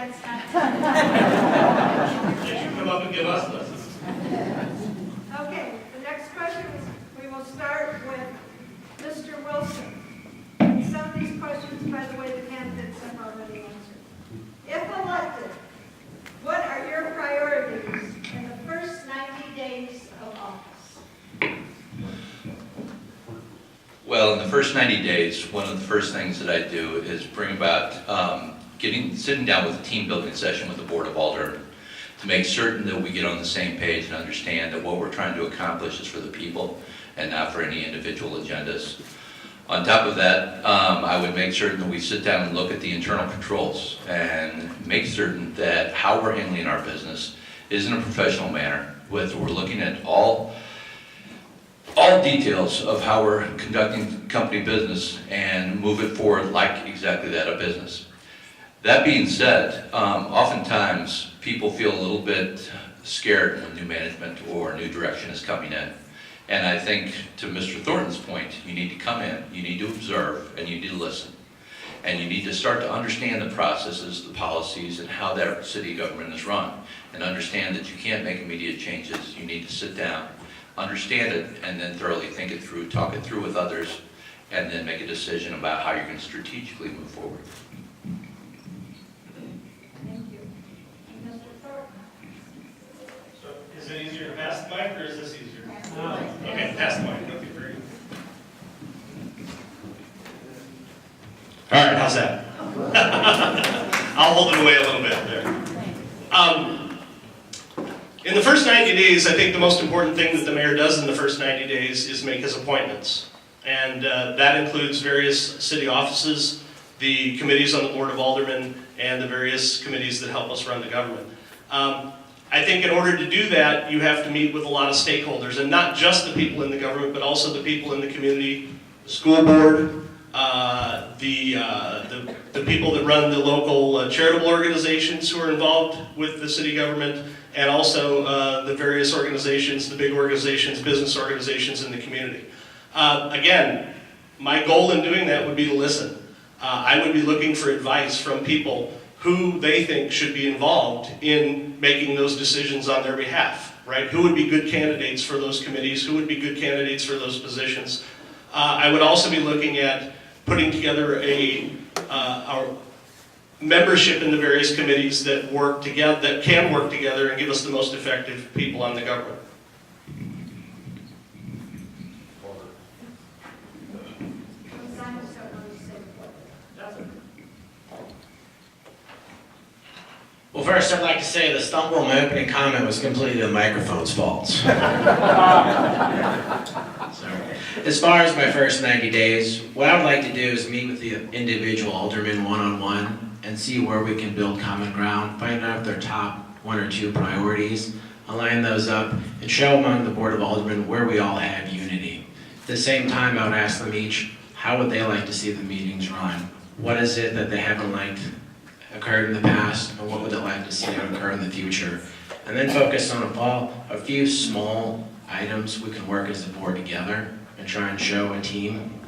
that's not. You should come up and give us lessons. Okay, the next question is, we will start with Mr. Wilson. Some of these questions, by the way, the candidates have already answered. If elected, what are your priorities in the first 90 days of office? Well, in the first 90 days, one of the first things that I do is bring about sitting down with a team building session with the Board of Aldermen to make certain that we get on the same page and understand that what we're trying to accomplish is for the people and not for any individual agendas. On top of that, I would make certain that we sit down and look at the internal controls and make certain that how we're handling our business is in a professional manner. We're looking at all details of how we're conducting company business and move it forward like exactly that, a business. That being said, oftentimes people feel a little bit scared when new management or new direction is coming in. And I think, to Mr. Thornton's point, you need to come in, you need to observe, and you need to listen. And you need to start to understand the processes, the policies, and how that city government is run. And understand that you can't make immediate changes. You need to sit down, understand it, and then thoroughly think it through, talk it through with others, and then make a decision about how you're going to strategically move forward. Thank you. And Mr. Thornton? So, is it easier to pass the mic, or is this easier? Oh. Okay, pass the mic. Okay, very good. All right, how's that? I'll hold it away a little bit there. In the first 90 days, I think the most important thing that the mayor does in the first 90 days is make his appointments. And that includes various city offices, the committees on the Board of Aldermen, and the various committees that help us run the government. I think in order to do that, you have to meet with a lot of stakeholders, and not just the people in the government, but also the people in the community, the school board, the people that run the local charitable organizations who are involved with the city government, and also the various organizations, the big organizations, business organizations in the community. Again, my goal in doing that would be to listen. I would be looking for advice from people who they think should be involved in making those decisions on their behalf, right? Who would be good candidates for those committees? Who would be good candidates for those positions? I would also be looking at putting together our membership in the various committees that work together, that can work together and give us the most effective people on the government. Well, first I'd like to say the stumble in my opening comment was completely the microphone's fault. Sorry. As far as my first 90 days, what I would like to do is meet with the individual aldermen one-on-one and see where we can build common ground, find out their top 1 or 2 priorities, align those up, and show among the Board of Aldermen where we all have unity. At the same time, I would ask them each, how would they like to see the meetings run? What is it that they haven't liked occurred in the past, and what would they like to see occur in the future? And then focus on a few small items we can work as a board together and try and show a team.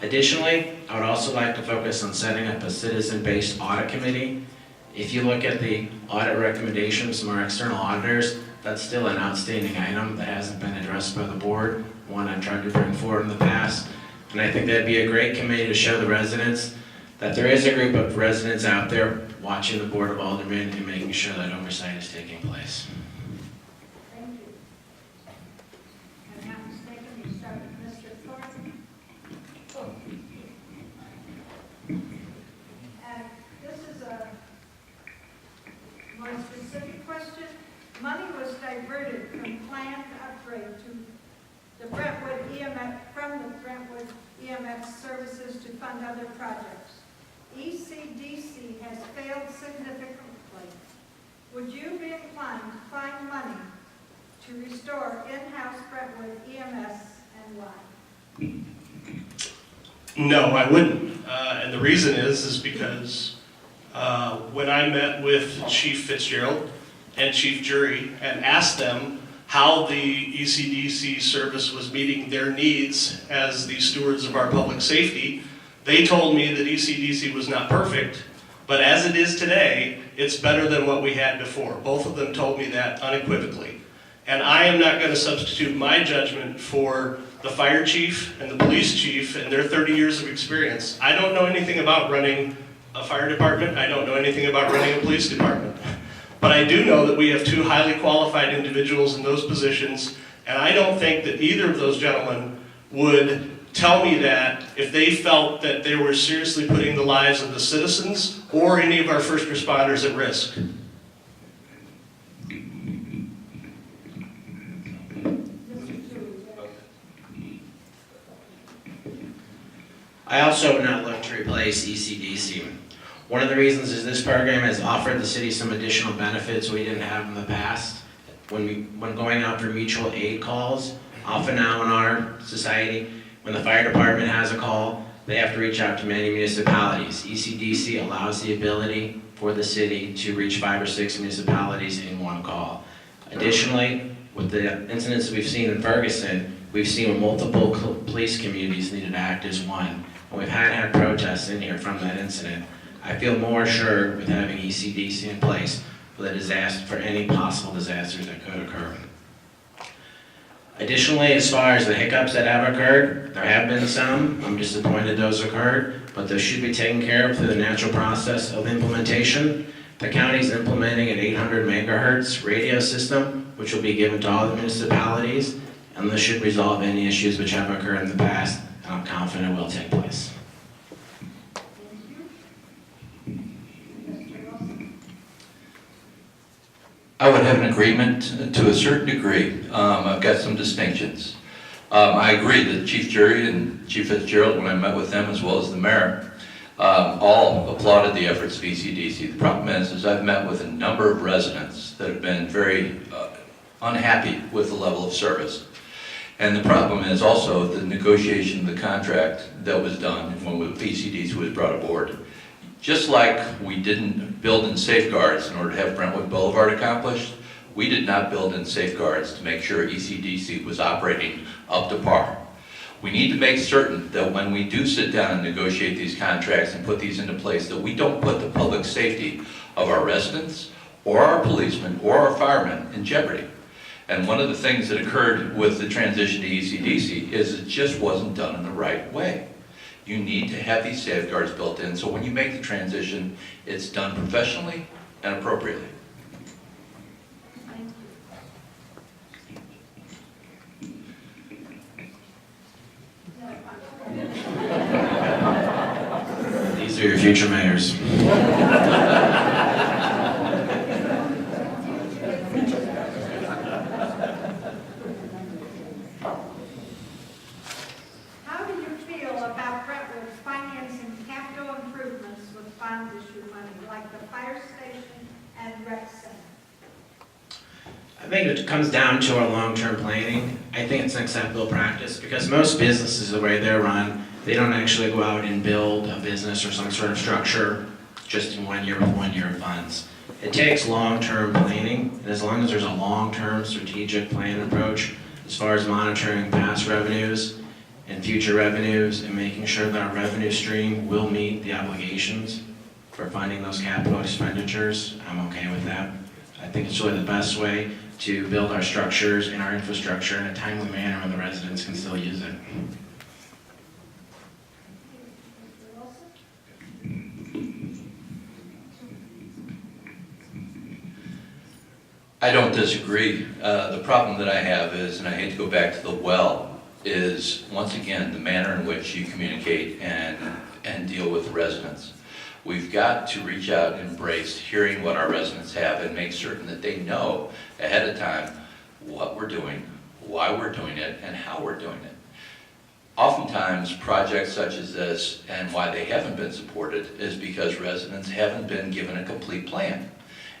Additionally, I would also like to focus on setting up a citizen-based audit committee. If you look at the audit recommendations from our external auditors, that's still an outstanding item that hasn't been addressed by the board, one I've tried to bring forward in the past. And I think that'd be a great committee to show the residents that there is a group of residents out there watching the Board of Aldermen and making sure that oversight is taking place. Thank you. If I'm not mistaken, we start with Mr. Thornton. And this is a more specific question. Money was diverted from planned upgrade to the Brentwood EMS, from the Brentwood EMS services to fund other projects. ECDC has failed significantly. Would you be inclined to find money to restore in-house Brentwood EMS, and why? No, I wouldn't. And the reason is because when I met with Chief Fitzgerald and Chief Jury and asked them how the ECDC service was meeting their needs as the stewards of our public safety, they told me that ECDC was not perfect, But as it is today, it's better than what we had before. Both of them told me that unequivocally. And I am not going to substitute my judgment for the fire chief and the police chief and their 30 years of experience. I don't know anything about running a fire department. I don't know anything about running a police department. But I do know that we have two highly qualified individuals in those positions, and I don't think that either of those gentlemen would tell me that if they felt that they were seriously putting the lives of the citizens or any of our first responders at risk. I also would not look to replace ECDC. One of the reasons is this program has offered the city some additional benefits we didn't have in the past. When going out for mutual aid calls, often now in our society, when the fire department has a call, they have to reach out to many municipalities. ECDC allows the ability for the city to reach 5 or 6 municipalities in one call. Additionally, with the incidents we've seen in Ferguson, we've seen multiple police communities needed to act as one. And we've had protests in here from that incident. I feel more assured with having ECDC in place for the disaster, for any possible disasters that could occur. Additionally, as far as the hiccups that have occurred, there have been some. I'm disappointed those occurred, but those should be taken care of through the natural process of implementation. The county is implementing an 800 megahertz radio system, which will be given to all the municipalities, and this should resolve any issues which have occurred in the past, and I'm confident it will take place. I would have an agreement to a certain degree. I've got some distinctions. I agree that Chief Jury and Chief Fitzgerald, when I met with them, as well as the mayor, all applauded the efforts of ECDC. The problem is I've met with a number of residents that have been very unhappy with the level of service. And the problem is also the negotiation of the contract that was done when ECDC was brought aboard. Just like we didn't build in safeguards in order to have Brentwood Boulevard accomplished, we did not build in safeguards to make sure ECDC was operating up to par. We need to make certain that when we do sit down and negotiate these contracts and put these into place, that we don't put the public safety of our residents or our policemen or our firemen in jeopardy. And one of the things that occurred with the transition to ECDC is it just wasn't done in the right way. You need to have these safeguards built in, so when you make the transition, it's done professionally and appropriately. These are your future mayors. How do you feel about Brentwood financing capital improvements with bond issue money, like the fire station and rec center? I think it comes down to our long-term planning. I think it's an acceptable practice because most businesses, the way they're run, they don't actually go out and build a business or some sort of structure just in 1 year with 1 year of funds. It takes long-term planning, and as long as there's a long-term strategic plan approach as far as monitoring past revenues and future revenues and making sure that our revenue stream will meet the obligations for funding those capital expenditures, I'm okay with that. I think it's really the best way to build our structures and our infrastructure in a timely manner when the residents can still use it. I don't disagree. The problem that I have is, and I hate to go back to the well, is once again the manner in which you communicate and deal with the residents. We've got to reach out and embrace hearing what our residents have and make certain that they know ahead of time what we're doing, why we're doing it, and how we're doing it. Oftentimes, projects such as this and why they haven't been supported is because residents haven't been given a complete plan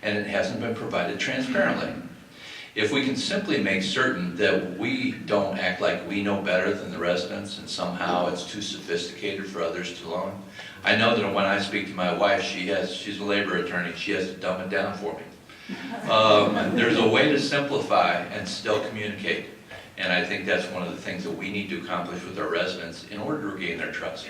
and it hasn't been provided transparently. If we can simply make certain that we don't act like we know better than the residents and somehow it's too sophisticated for others to learn. I know that when I speak to my wife, she's a labor attorney, she has to dumb it down for me. There's a way to simplify and still communicate. And I think that's one of the things that we need to accomplish with our residents in order to regain their trust.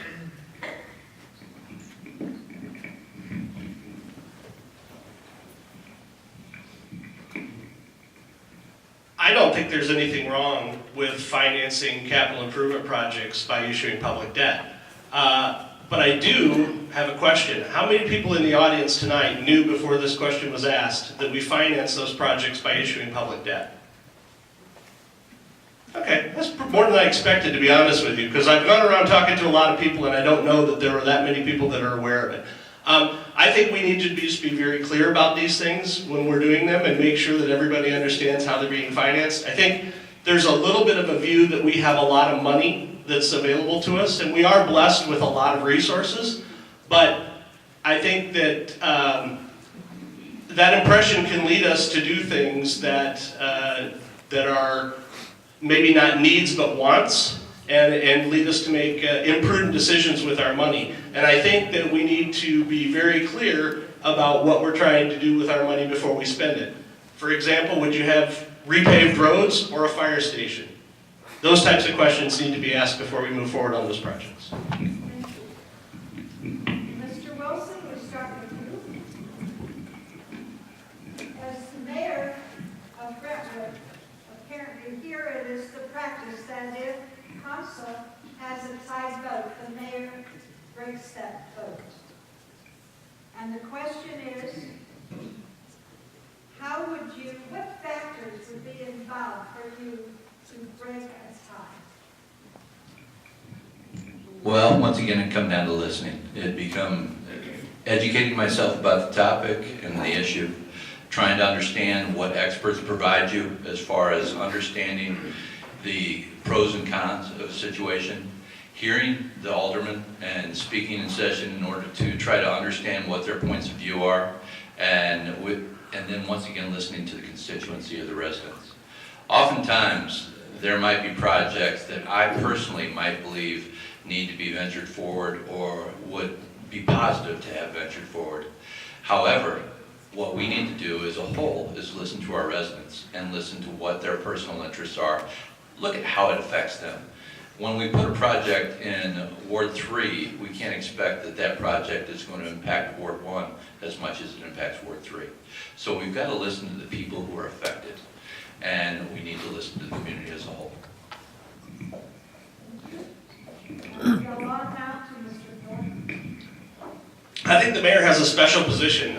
I don't think there's anything wrong with financing capital improvement projects by issuing public debt. But I do have a question. How many people in the audience tonight knew before this question was asked that we finance those projects by issuing public debt? Okay, that's more than I expected, to be honest with you, because I've gone around talking to a lot of people and I don't know that there are that many people that are aware of it. I think we need to just be very clear about these things when we're doing them and make sure that everybody understands how they're being financed. I think there's a little bit of a view that we have a lot of money that's available to us, and we are blessed with a lot of resources, but I think that that impression can lead us to do things that are maybe not needs but wants, and lead us to make imprudent decisions with our money. And I think that we need to be very clear about what we're trying to do with our money before we spend it. For example, would you have repaved roads or a fire station? Those types of questions need to be asked before we move forward on those projects. Mr. Wilson, we start with you. As the mayor of Brentwood, apparently here it is the practice that if council has a tie vote, the mayor breaks that vote. And the question is, what factors would be involved for you to break a tie? Well, once again, it comes down to listening. It become educating myself about the topic and the issue, trying to understand what experts provide you as far as understanding the pros and cons of a situation, hearing the aldermen and speaking in session in order to try to understand what their points of view are, and then once again listening to the constituency of the residents. Oftentimes, there might be projects that I personally might believe need to be ventured forward or would be positive to have ventured forward. However, what we need to do as a whole is listen to our residents and listen to what their personal interests are. Look at how it affects them. When we put a project in Ward 3, we can't expect that that project is going to impact Ward 1 as much as it impacts Ward 3. So we've got to listen to the people who are affected, and we need to listen to the community as a whole. Go on now to Mr. Thornton. I think the mayor has a special position.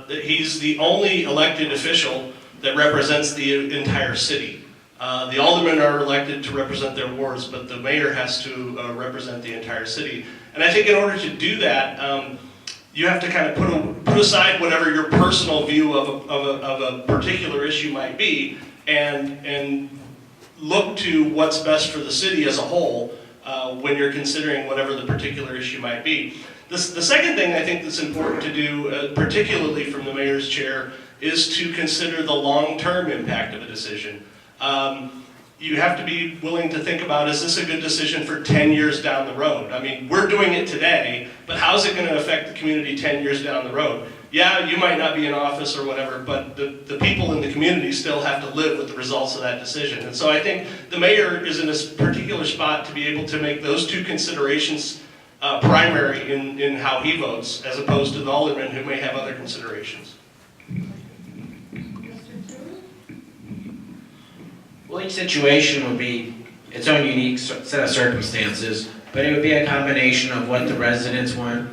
He's the only elected official that represents the entire city. The aldermen are elected to represent their wards, but the mayor has to represent the entire city. And I think in order to do that, you have to kind of put aside whatever your personal view of a particular issue might be, and look to what's best for the city as a whole when you're considering whatever the particular issue might be. The second thing I think that's important to do, particularly from the mayor's chair, is to consider the long-term impact of a decision. You have to be willing to think about, is this a good decision for 10 years down the road? I mean, we're doing it today, but how's it going to affect the community 10 years down the road? Yeah, you might not be in office or whatever, but the people in the community still have to live with the results of that decision. And so I think the mayor is in a particular spot to be able to make those two considerations primary in how he votes, as opposed to the alderman who may have other considerations. Well, each situation would be its own unique set of circumstances, but it would be a combination of what the residents want,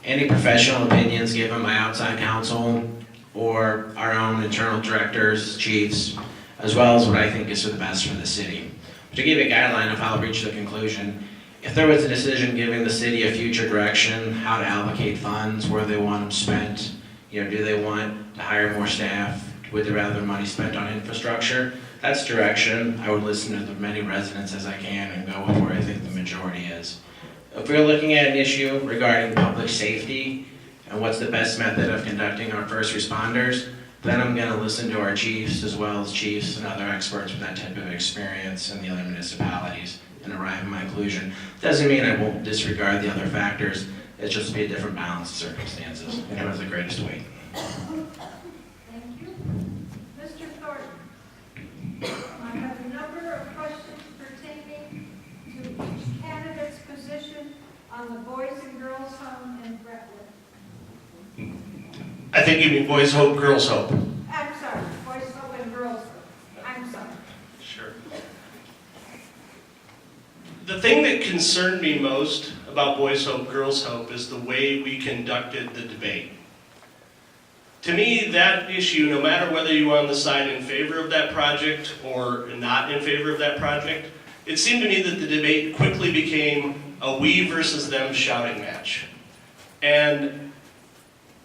any professional opinions given by outside counsel, or our own internal directors, chiefs, as well as what I think is for the best for the city. To give a guideline of how to reach the conclusion, if there was a decision giving the city a future direction, how to allocate funds, where they want them spent, do they want to hire more staff, would they rather money spent on infrastructure? That's direction. I would listen to as many residents as I can and go with where I think the majority is. If we're looking at an issue regarding public safety and what's the best method of conducting our first responders, then I'm going to listen to our chiefs as well as chiefs and other experts with that type of experience in the other municipalities and arrive at my conclusion. Doesn't mean I won't disregard the other factors. It's just be a different balance of circumstances. And it was the greatest weight. Thank you. Mr. Thornton, I have a number of questions pertaining to each candidate's position on the Boys and Girls Home in Brentwood. I think you mean Boys Hope, Girls Hope. I'm sorry, Boys Home and Girls Home. I'm sorry. thing that concerned me most about Boys Hope, Girls Hope is the way we conducted the debate. To me, that issue, no matter whether you were on the side in favor of that project or not in favor of that project, it seemed to me that the debate quickly became a we versus them shouting match. And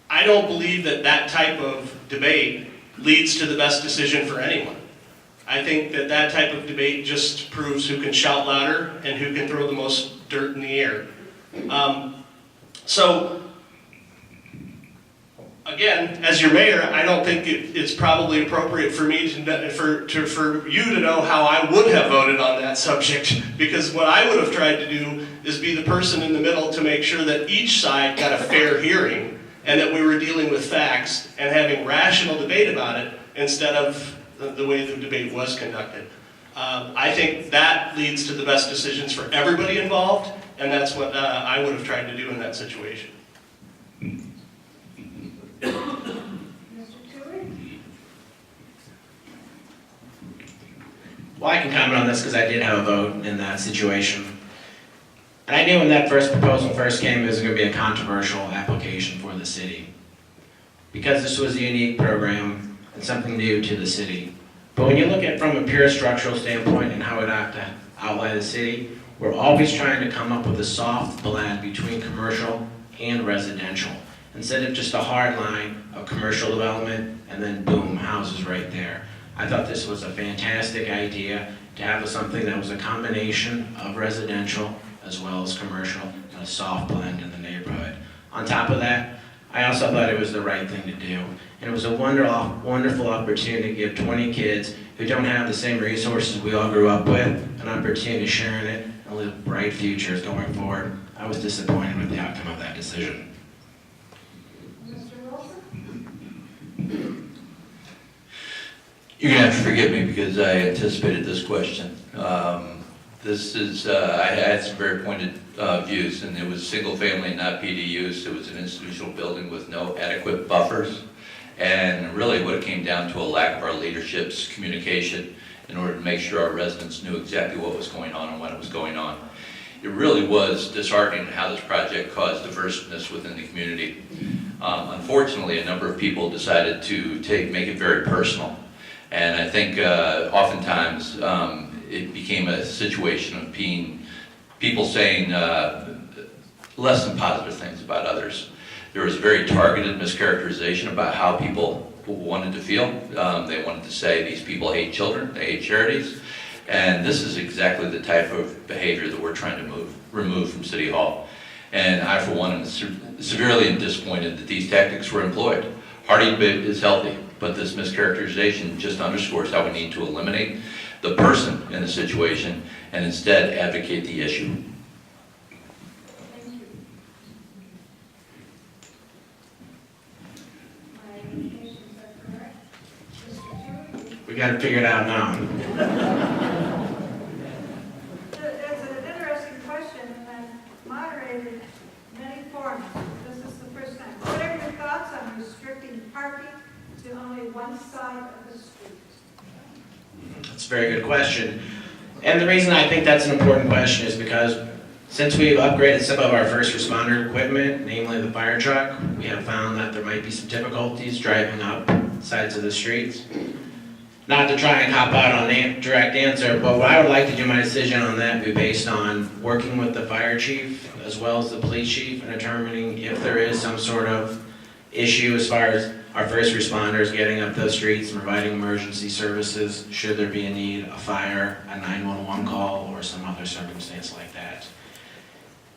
I don't believe that that type of debate leads to the best decision for anyone. I think that that type of debate just proves who can shout louder and who can throw the most dirt in the air. So, again, as your mayor, I don't think it's probably appropriate for me for you to know how I would have voted on that subject, because what I would have tried to do is be the person in the middle to make sure that each side got a fair hearing and that we were dealing with facts and having rational debate about it instead of the way the debate was conducted. I think that leads to the best decisions for everybody involved, and that's what I would have tried to do in that situation. Mr. Tui? Well, I can comment on this because I did have a vote in that situation. And I knew when that first proposal first came, it was going to be a controversial application for the city, because this was a unique program and something new to the city. But when you look at it from a pure structural standpoint and how it ought to outline the city, we're always trying to come up with a soft blend between commercial and residential, instead of just a hard line of commercial development and then boom, houses right there. I thought this was a fantastic idea to have something that was a combination of residential as well as commercial, and a soft blend in the neighborhood. On top of that, I also thought it was the right thing to do. And it was a wonderful opportunity to give 20 kids who don't have the same resources we all grew up with an opportunity to share in it and live bright futures going forward. I was disappointed with the outcome of that decision. Mr. Wilson? You're gonna have to forgive me because I anticipated this question. I had some very pointed views, and it was single family, not PDUs. It was an institutional building with no adequate buffers. And really what it came down to a lack of our leadership's communication in order to make sure our residents knew exactly what was going on and when it was going on. It really was disheartening how this project caused diverseness within the community. Unfortunately, a number of people decided to make it very personal. And I think oftentimes it became a situation of people saying less than positive things about others. There was a very targeted mischaracterization about how people wanted to feel. They wanted to say these people hate children, they hate charities, and this is exactly the type of behavior that we're trying to remove from City Hall. And I, for one, am severely disappointed that these tactics were employed. Hearty is healthy, but this mischaracterization just underscores how we need to eliminate the person in the situation and instead advocate the issue. Thank you. My indications are correct. Mr. Tui? We got to figure it out now. It's an interesting question, and I've moderated many forums. This is the first time. What are your thoughts on restricting parking to only one side of the street? That's a very good question. And the reason I think that's an important question is because since we've upgraded some of our first responder equipment, namely the fire truck, we have found that there might be some difficulties driving up sides of the streets. Not to try and hop out on a direct answer, but what I would like to do my decision on that be based on working with the fire chief as well as the police chief and determining if there is some sort of issue as far as our first responders getting up those streets and providing emergency services, should there be a need, a fire, a 911 call, or some other circumstance like that.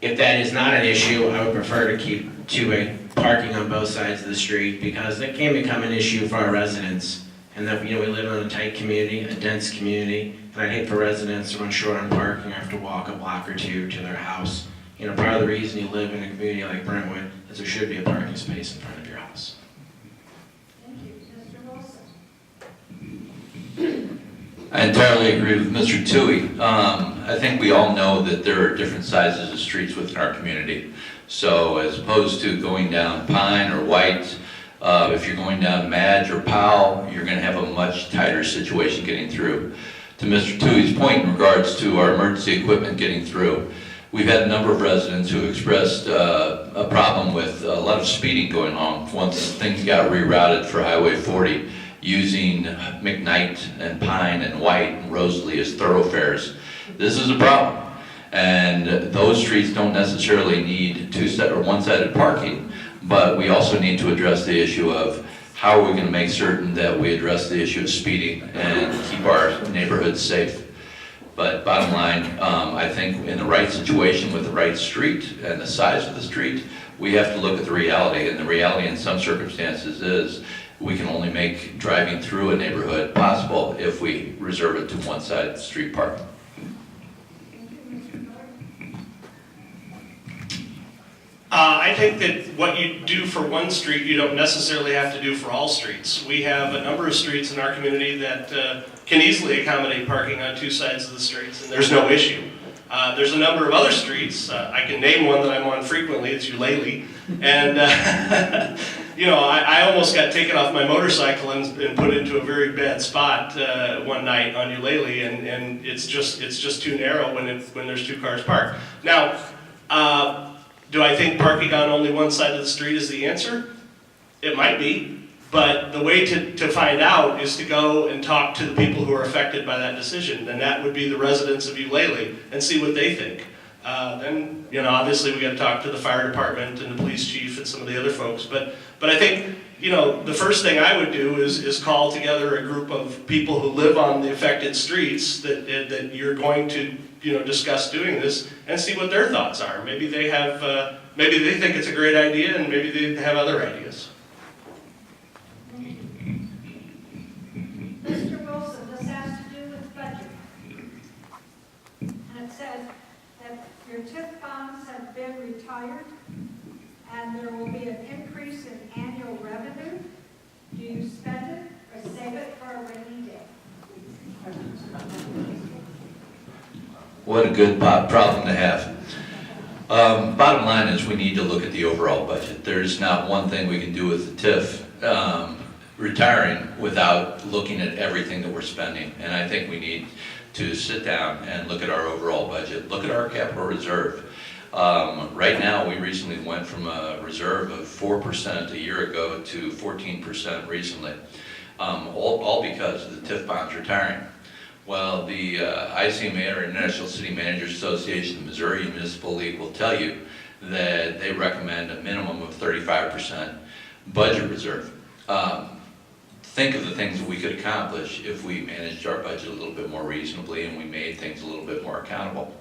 If that is not an issue, I would prefer to keep two-way parking on both sides of the street, because that can become an issue for our residents. And that, we live in a tight community, a dense community, and I'd hate for residents to run short on parking or have to walk a block or two to their house. Part of the reason you live in a community like Brentwood is there should be a parking space in front of your house. Thank you. Mr. Wilson? I entirely agree with Mr. Tui. I think we all know that there are different sizes of streets within our community. So as opposed to going down Pine or White, if you're going down Madge or Powell, you're going to have a much tighter situation getting through. To Mr. Tui's point in regards to our emergency equipment getting through, we've had a number of residents who expressed a problem with a lot of speeding going on once things got rerouted for Highway 40, using McKnight and Pine and White and Rosalie as thoroughfares. This is a problem, and those streets don't necessarily need one-sided parking, but we also need to address the issue of how are we going to make certain that we address the issue of speeding and keep our neighborhoods safe. But bottom line, I think in the right situation with the right street and the size of the street, we have to look at the reality. And the reality in some circumstances is we can only make driving through a neighborhood possible if we reserve it to one-side street parking. I think that what you do for one street, you don't necessarily have to do for all streets. We have a number of streets in our community that can easily accommodate parking on two sides of the streets, and there's no issue. There's a number of other streets. I can name one that I'm on frequently. It's Eulalie, and I almost got taken off my motorcycle and put into a very bad spot one night on Eulalie, and it's just too narrow when there's two cars parked. Now. Do I think parking on only one side of the street is the answer? It might be, but the way to find out is to go and talk to the people who are affected by that decision, and that would be the residents of Eulalie, and see what they think. Then, obviously we got to talk to the fire department and the police chief and some of the other folks, but I think, the first thing I would do is call together a group of people who live on the affected streets that you're going to discuss doing this, and see what their thoughts are. Maybe they have, maybe they think it's a great idea, and maybe they have other ideas. Mr. Wilson, this has to do with budget. And it says that your TIF bonds have been retired, and there will be an increase in annual revenue. Do you spend it or save it for a rainy day? What a good problem to have. Bottom line is we need to look at the overall budget. There's not one thing we can do with the TIF retiring without looking at everything that we're spending. And I think we need to sit down and look at our overall budget, look at our capital reserve. Right now, we recently went from a reserve of 4% a year ago to 14% recently, all because of the TIF bonds retiring. Well, the ICMA, or International City Managers Association of Missouri Municipal League, will tell you that they recommend a minimum of 35% budget reserve. Think of the things that we could accomplish if we managed our budget a little bit more reasonably and we made things a little bit more accountable.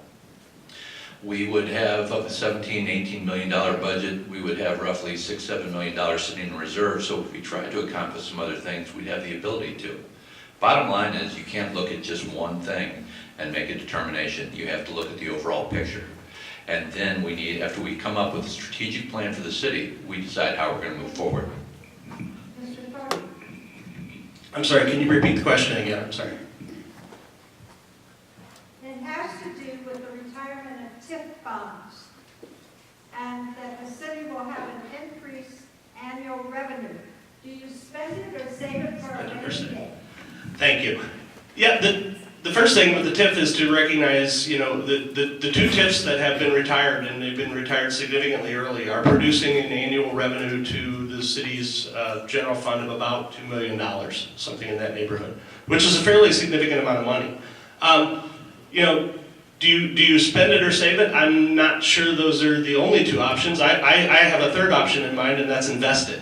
We would have, of a $17, $18 million budget, we would have roughly $6, $7 million sitting in reserve, so if we tried to accomplish some other things, we'd have the ability to. Bottom line is you can't look at just one thing and make a determination. You have to look at the overall picture. And then we need, after we come up with a strategic plan for the city, we decide how we're going to move forward. Mr. Thornton? I'm sorry, can you repeat the question again? I'm sorry. It has to do with the retirement of TIF bonds, and that the city will have an increased annual revenue. Do you spend it or save it for a rainy day? Thank you. Yeah, the first thing with the TIF is to recognize, the two TIFs that have been retired, and they've been retired significantly early, are producing an annual revenue to the city's general fund of about $2 million, something in that neighborhood, which is a fairly significant amount of money. Do you spend it or save it? I'm not sure those are the only two options. I have a third option in mind, and that's invest it.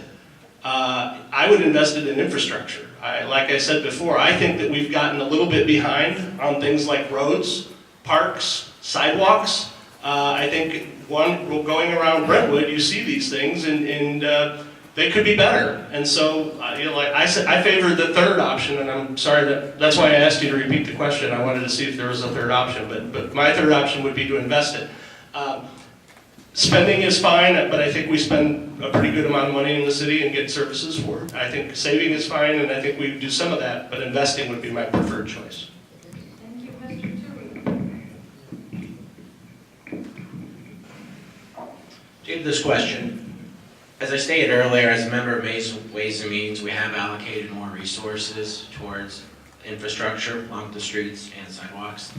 I would invest it in infrastructure. Like I said before, I think that we've gotten a little bit behind on things like roads, parks, sidewalks. I think going around Brentwood, you see these things, and they could be better. And so, I favor the third option, and I'm sorry that's why I asked you to repeat the question. I wanted to see if there was a third option, but my third option would be to invest it. Spending is fine, but I think we spend a pretty good amount of money in the city and get services for it. I think saving is fine, and I think we do some of that, but investing would be my preferred choice. Thank you, Mr. Tui. To this question, as I stated earlier, as a member of Ways and Means, we have allocated more resources towards infrastructure along the streets and sidewalks.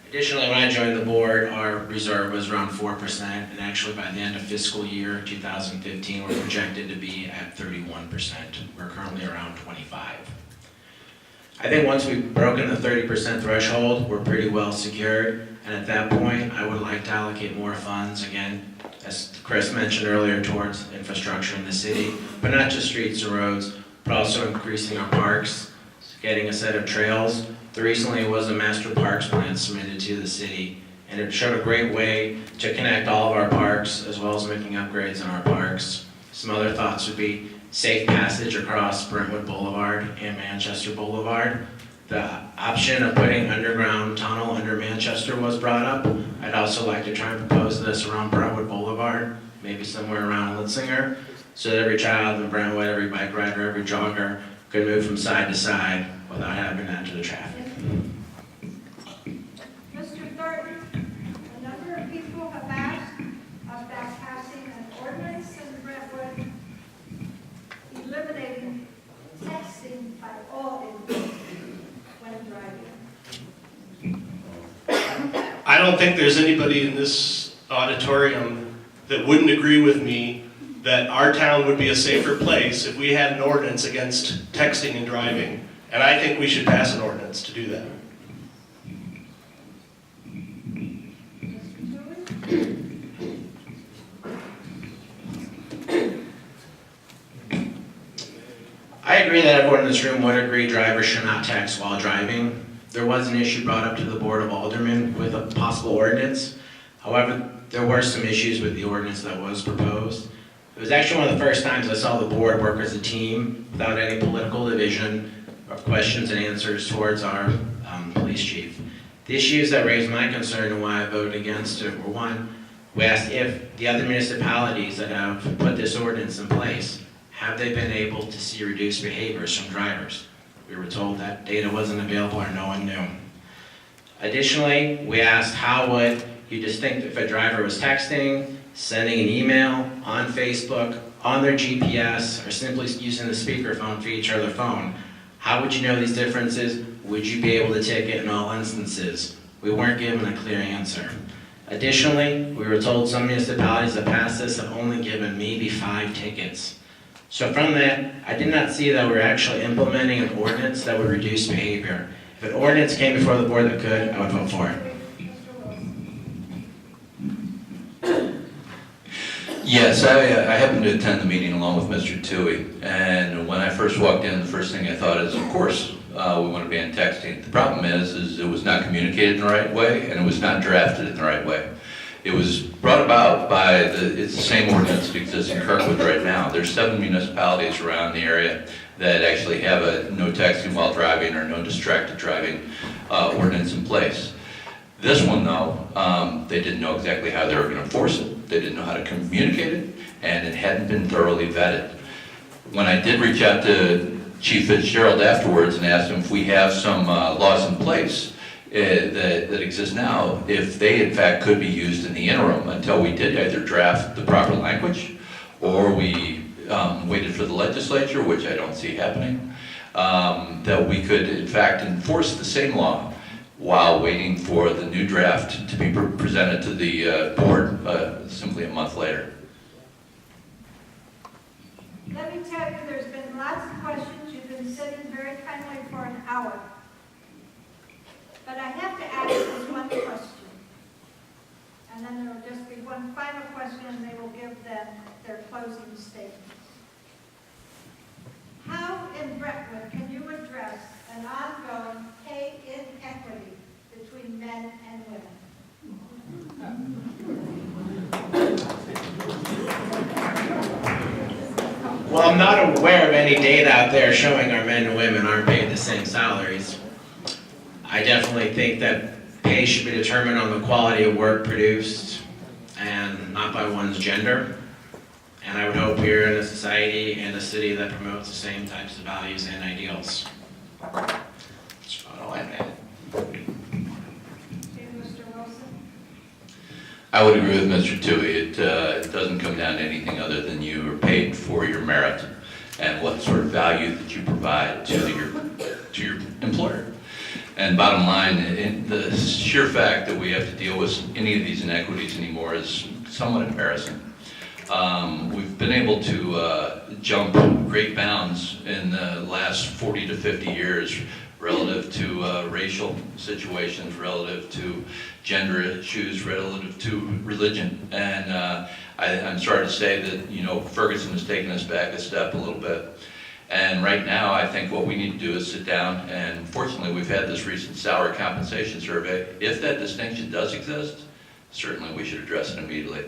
Additionally, when I joined the board, our reserve was around 4%, and actually by the end of fiscal year 2015, we're projected to be at 31%. We're currently around 25. I think once we've broken the 30% threshold, we're pretty well secured, and at that point, I would like to allocate more funds, again, as Chris mentioned earlier, towards infrastructure in the city, but not just streets and roads, but also increasing our parks, getting a set of trails. There recently was a master parks plan submitted to the city, and it showed a great way to connect all of our parks, as well as making upgrades in our parks. Some other thoughts would be safe passage across Brentwood Boulevard and Manchester Boulevard. The option of putting underground tunnel under Manchester was brought up. I'd also like to try and propose this around Brentwood Boulevard, maybe somewhere around Litzinger, so that every child in Brentwood, every bike rider, every jogger could move from side to side without having to enter the traffic. Mr. Thornton, a number of people have asked about passing an ordinance in Brentwood eliminating texting by all individuals when driving. I don't think there's anybody in this auditorium that wouldn't agree with me that our town would be a safer place if we had an ordinance against texting and driving. And I think we should pass an ordinance to do that. I agree that everyone in this room would agree drivers should not text while driving. There was an issue brought up to the Board of Aldermen with a possible ordinance. However, there were some issues with the ordinance that was proposed. It was actually one of the first times I saw the board work as a team without any political division or questions and answers towards our police chief. The issues that raised my concern and why I voted against it were, one, we asked if the other municipalities that have put this ordinance in place, have they been able to see reduced behaviors from drivers? We were told that data wasn't available or no one knew. Additionally, we asked how would you distinguish if a driver was texting, sending an email, on Facebook, on their GPS, or simply using the speakerphone feature of their phone. How would you know these differences? Would you be able to ticket in all instances? We weren't given a clear answer. Additionally, we were told some municipalities that passed this have only given maybe 5 tickets. So from that, I did not see that we're actually implementing an ordinance that would reduce behavior. If an ordinance came before the board that could, I would vote for it. Yes, I happened to attend the meeting along with Mr. Toohey, and when I first walked in, the first thing I thought is, of course, we want to ban texting. The problem is it was not communicated in the right way, and it was not drafted in the right way. It was brought about by it's the same ordinance that exists in Kirkwood right now. There's 7 municipalities around the area that actually have a no texting while driving or no distracted driving ordinance in place. This one, though, they didn't know exactly how they were going to enforce it. They didn't know how to communicate it, and it hadn't been thoroughly vetted. When I did reach out to Chief Fitzgerald afterwards and asked him if we have some laws in place that exist now, if they in fact could be used in the interim until we did either draft the proper language or we waited for the legislature, which I don't see happening, that we could in fact enforce the same law while waiting for the new draft to be presented to the board simply a month later. Let me tell you, there's been lots of questions. You've been sitting very kindly for an hour. But I have to ask this one question. And then there will just be one final question, and they will give them their closing statements. How in Brentwood can you address an ongoing pay inequity between men and women? Well, I'm not aware of any data out there showing our men and women aren't paid the same salaries. I definitely think that pay should be determined on the quality of work produced and not by one's gender. And I would hope we're in a society and a city that promotes the same types of values and ideals. That's about all I have. Okay, Mr. Wilson? I would agree with Mr. Toohey. It doesn't come down to anything other than you are paid for your merit and what sort of value that you provide to to your employer. And bottom line, the sheer fact that we have to deal with any of these inequities anymore is somewhat embarrassing. We've been able to jump great bounds in the last 40 to 50 years relative to racial situations, relative to gender issues, relative to religion. And I'm sorry to say that, you know, Ferguson has taken us back a step a little bit. And right now, I think what we need to do is sit down, and fortunately, we've had this recent salary compensation survey. If that distinction does exist, certainly we should address it immediately.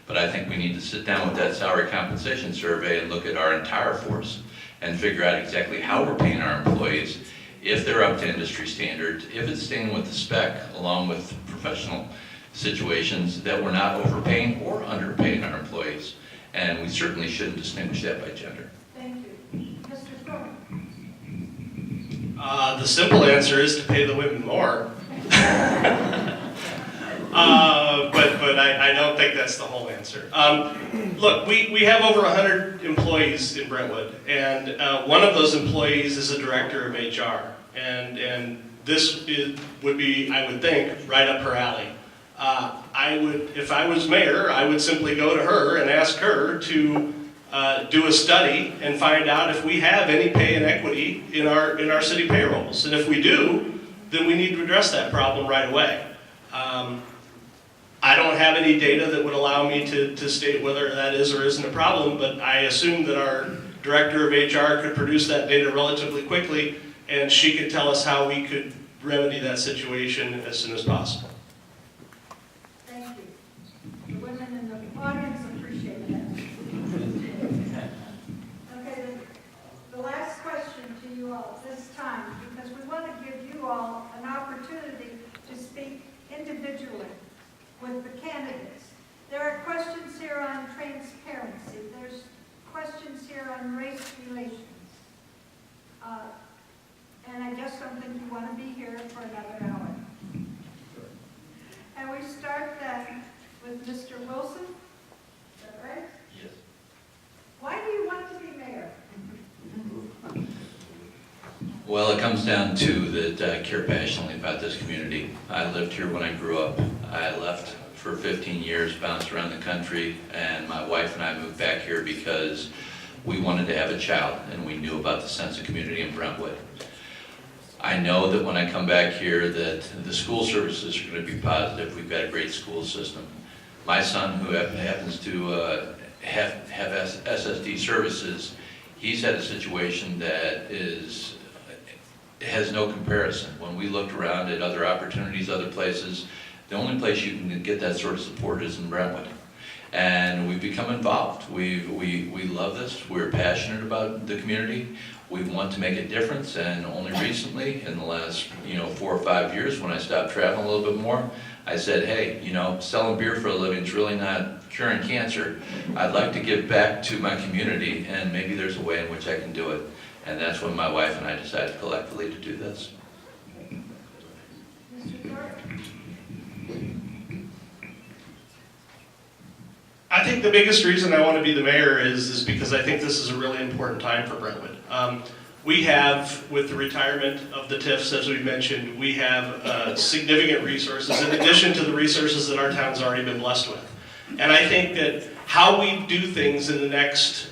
But I think we need to sit down with that salary compensation survey and look at our entire force and figure out exactly how we're paying our employees, if they're up to industry standards, if it's staying with the spec along with professional situations, that we're not overpaying or underpaying our employees. And we certainly shouldn't distinguish that by gender. Thank you. Mr. Thorne? The simple answer is to pay the women more. But I don't think that's the whole answer. Look, we have over 100 employees in Brentwood, and one of those employees is a director of HR. And this would be, I would think, right up her alley. If I was mayor, I would simply go to her and ask her to do a study and find out if we have any pay inequity in our city payrolls. And if we do, then we need to address that problem right away. I don't have any data that would allow me to state whether that is or isn't a problem, but I assume that our director of HR could produce that data relatively quickly, and she could tell us how we could remedy that situation as soon as possible. Thank you. The women in the audience appreciate that. Okay, the last question to you all this time, because we want to give you all an opportunity to speak individually with the candidates. There are questions here on transparency. There's questions here on race relations. And I just don't think you want to be here for another hour. And we start then with Mr. Wilson. Is that right? Yes. Why do you want to be mayor? Well, it comes down to that I care passionately about this community. I lived here when I grew up. I left for 15 years, bounced around the country, and my wife and I moved back here because we wanted to have a child, and we knew about the sense of community in Brentwood. I know that when I come back here that the school services are going to be positive. We've got a great school system. My son, who happens to have SSD services, he's had a situation that has no comparison. When we looked around at other opportunities, other places, the only place you can get that sort of support is in Brentwood. And we've become involved. We love this. We're passionate about the community. We want to make a difference, and only recently, in the last 4 or 5 years, when I stopped traveling a little bit more, I said, hey, selling beer for a living is really not curing cancer. I'd like to give back to my community, and maybe there's a way in which I can do it. And that's when my wife and I decided collectively to do this. Mr. Thorpe? I think the biggest reason I want to be the mayor is because I think this is a really important time for Brentwood. We have, with the retirement of the TIFs, as we mentioned, we have significant resources in addition to the resources that our town's already been blessed with. And I think that how we do things in the next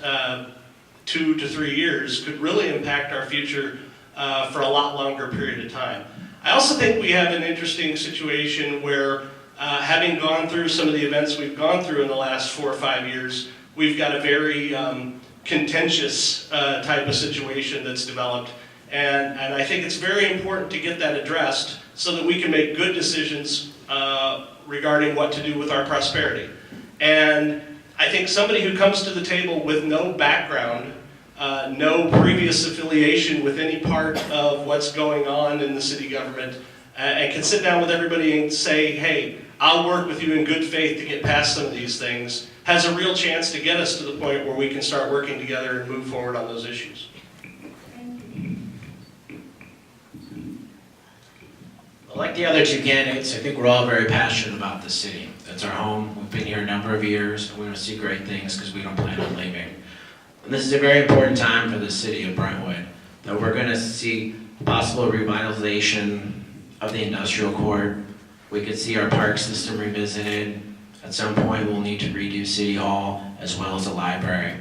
2 to 3 years could really impact our future for a lot longer period of time. I also think we have an interesting situation where having gone through some of the events we've gone through in the last 4 or 5 years, we've got a very contentious type of situation that's developed. And I think it's very important to get that addressed so that we can make good decisions regarding what to do with our prosperity. And I think somebody who comes to the table with no background, no previous affiliation with any part of what's going on in the city government, and can sit down with everybody and say, hey, I'll work with you in good faith to get past some of these things, has a real chance to get us to the point where we can start working together and move forward on those issues. Thank you. Like the other two candidates, I think we're all very passionate about the city. It's our home. We've been here a number of years, and we want to see great things because we don't plan on leaving. And this is a very important time for the city of Brentwood, that we're going to see possible revitalization of the industrial court. We could see our park system revisited. At some point, we'll need to redo City Hall as well as the library.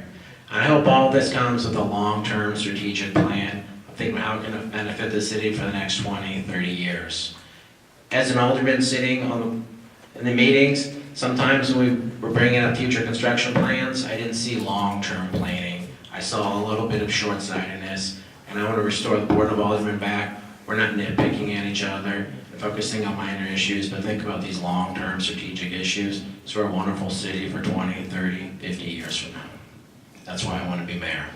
And I hope all of this comes with a long-term strategic plan of thinking how it can benefit the city for the next 20, 30 years. As an alderman sitting in the meetings, sometimes when we were bringing up future construction plans, I didn't see long-term planning. I saw a little bit of short-sightedness, and I want to restore the Board of Aldermen back. We're not nitpicking at each other and focusing on minor issues, but think about these long-term strategic issues. So we're a wonderful city for 20, 30, 50 years from now. That's why I want to be mayor.